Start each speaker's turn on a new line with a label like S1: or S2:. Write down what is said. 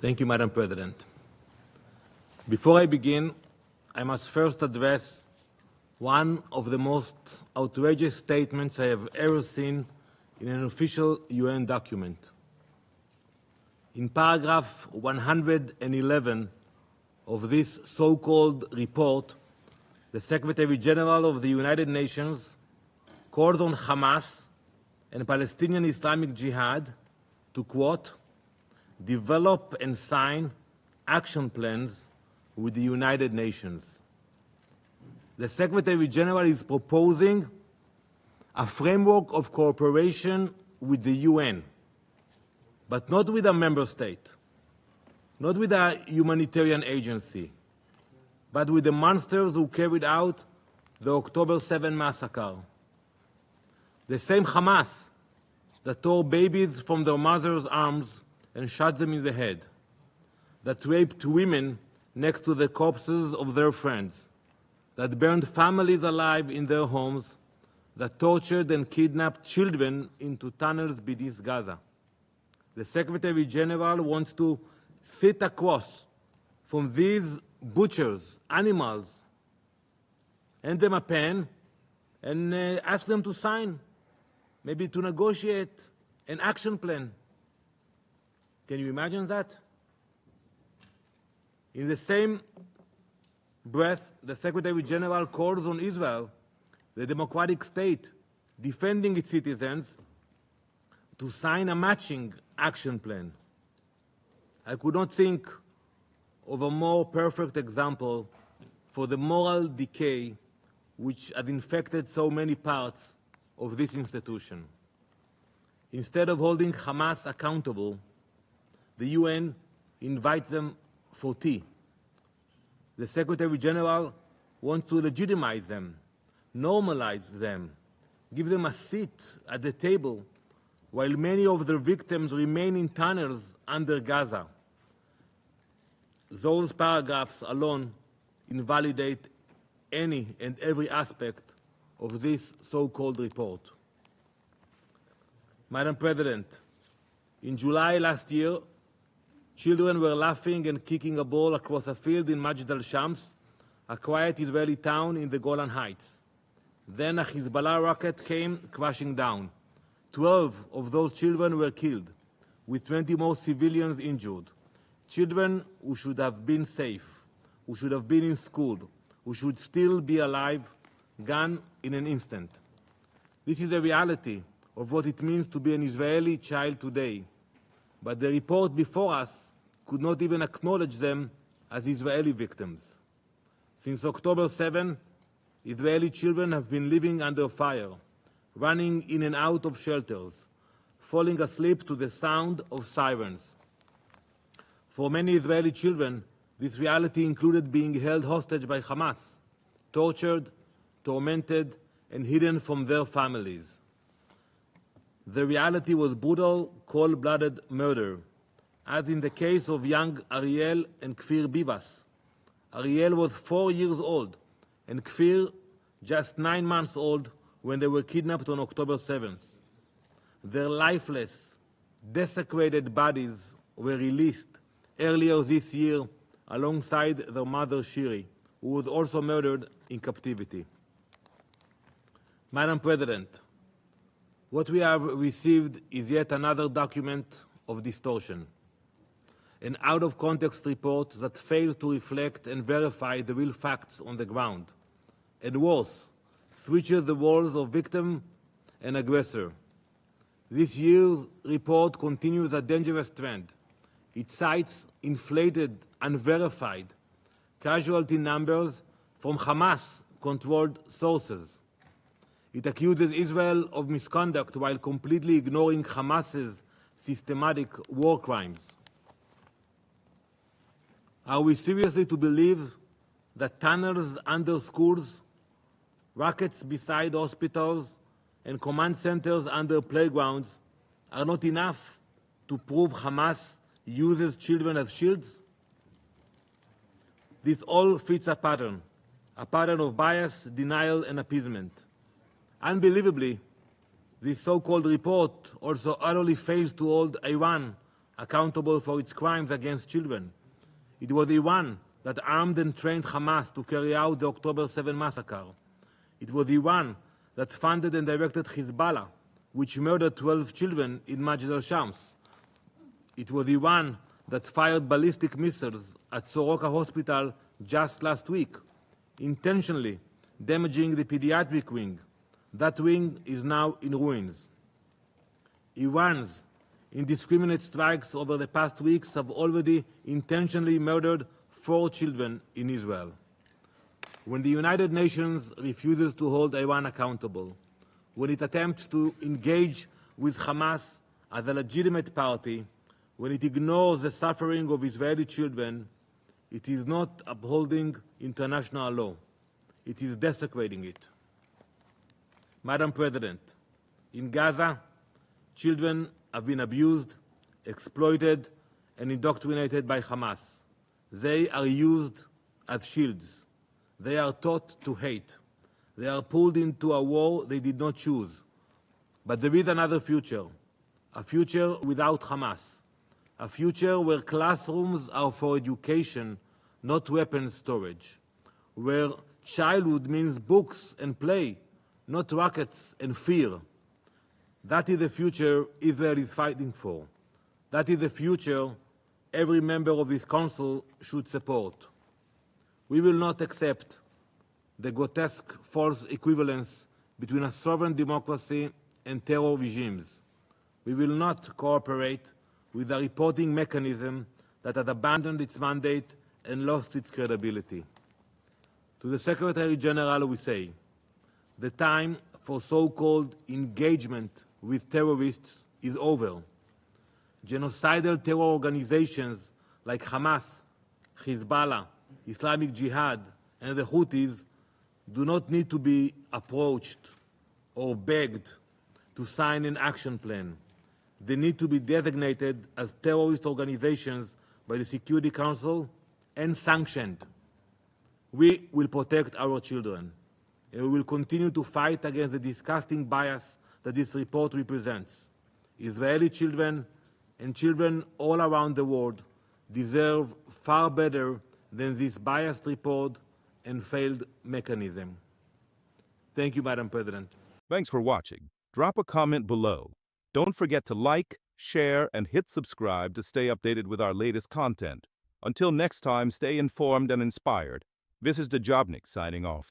S1: Thank you, Madam President. Before I begin, I must first address one of the most outrageous statements I have ever seen in an official UN document. In paragraph 111 of this so-called report, the Secretary General of the United Nations called on Hamas and Palestinian Islamic Jihad to, quote, develop and sign action plans with the United Nations. The Secretary General is proposing a framework of cooperation with the UN, but not with a member state, not with a humanitarian agency, but with the monsters who carried out the October 7 massacre. The same Hamas that tore babies from their mothers' arms and shot them in the head, that raped women next to the corpses of their friends, that burned families alive in their homes, that tortured and kidnapped children into tunnels beneath Gaza. The Secretary General wants to sit across from these butchers, animals, hand them a pen and ask them to sign, maybe to negotiate an action plan. Can you imagine that? In the same breath, the Secretary General calls on Israel, the democratic state defending its citizens, to sign a matching action plan. I could not think of a more perfect example for the moral decay which has infected so many parts of this institution. Instead of holding Hamas accountable, the UN invites them for tea. The Secretary General wants to legitimize them, normalize them, give them a seat at the table while many of their victims remain in tunnels under Gaza. Those paragraphs alone invalidate any and every aspect of this so-called report. Madam President, in July last year, children were laughing and kicking a ball across a field in Majdal Shams, a quiet Israeli town in the Golan Heights. Then a Hezbollah rocket came crashing down. 12 of those children were killed, with 20 more civilians injured. Children who should have been safe, who should have been in school, who should still be alive, gone in an instant. This is the reality of what it means to be an Israeli child today. But the report before us could not even acknowledge them as Israeli victims. Since October 7, Israeli children have been living under fire, running in and out of shelters, falling asleep to the sound of sirens. For many Israeli children, this reality included being held hostage by Hamas, tortured, tormented, and hidden from their families. The reality was brutal, cold-blooded murder, as in the case of young Ariel and Kfir Bibas. Ariel was 4 years old, and Kfir just 9 months old when they were kidnapped on October 7th. Their lifeless, desecrated bodies were released earlier this year alongside their mother Shiri, who was also murdered in captivity. Madam President, what we have received is yet another document of distortion, an out-of-context report that fails to reflect and verify the real facts on the ground, and worse, switches the roles of victim and aggressor. This year's report continues a dangerous trend. It cites inflated, unverified casualty numbers from Hamas-controlled sources. It accuses Israel of misconduct while completely ignoring Hamas's systematic war crimes. Are we seriously to believe that tunnels under schools, rockets beside hospitals, and command centers under playgrounds are not enough to prove Hamas uses children as shields? This all fits a pattern of bias, denial, and appeasement. Unbelievably, this so-called report also utterly fails to hold Iran accountable for its crimes against children. It was Iran that armed and trained Hamas to carry out the October 7 massacre. It was Iran that funded and directed Hezbollah, which murdered 12 children in Majdal Shams. It was Iran that fired ballistic missiles at Soroka Hospital just last week, intentionally damaging the pediatric wing. That wing is now in ruins. Iran's indiscriminate strikes over the past weeks have already intentionally murdered 4 children in Israel. When the United Nations refuses to hold Iran accountable, when it attempts to engage with Hamas as a legitimate party, when it ignores the suffering of Israeli children, it is not upholding international law. It is desecrating it. Madam President, in Gaza, children have been abused, exploited, and indoctrinated by Hamas. They are used as shields. They are taught to hate. They are pulled into a war they did not choose. But there is another future, a future without Hamas, a future where classrooms are for education, not weapons storage, where childhood means books and play, not rockets and fear. That is the future Israel is fighting for. That is the future every member of this council should support. We will not accept the grotesque false equivalence between a sovereign democracy and terror regimes. We will not cooperate with a reporting mechanism that has abandoned its mandate and lost its credibility. To the Secretary General we say, the time for so-called engagement with terrorists is over. Genocidal terror organizations like Hamas, Hezbollah, Islamic Jihad, and the Houthis do not need to be approached or begged to sign an action plan. They need to be designated as terrorist organizations by the Security Council and sanctioned. We will protect our children, and we will continue to fight against the disgusting bias that this report represents. Israeli children and children all around the world deserve far better than this biased report and failed mechanism. Thank you, Madam President.
S2: Thanks for watching. Drop a comment below. Don't forget to like, share, and hit subscribe to stay updated with our latest content. Until next time, stay informed and inspired. This is Dejobnik signing off.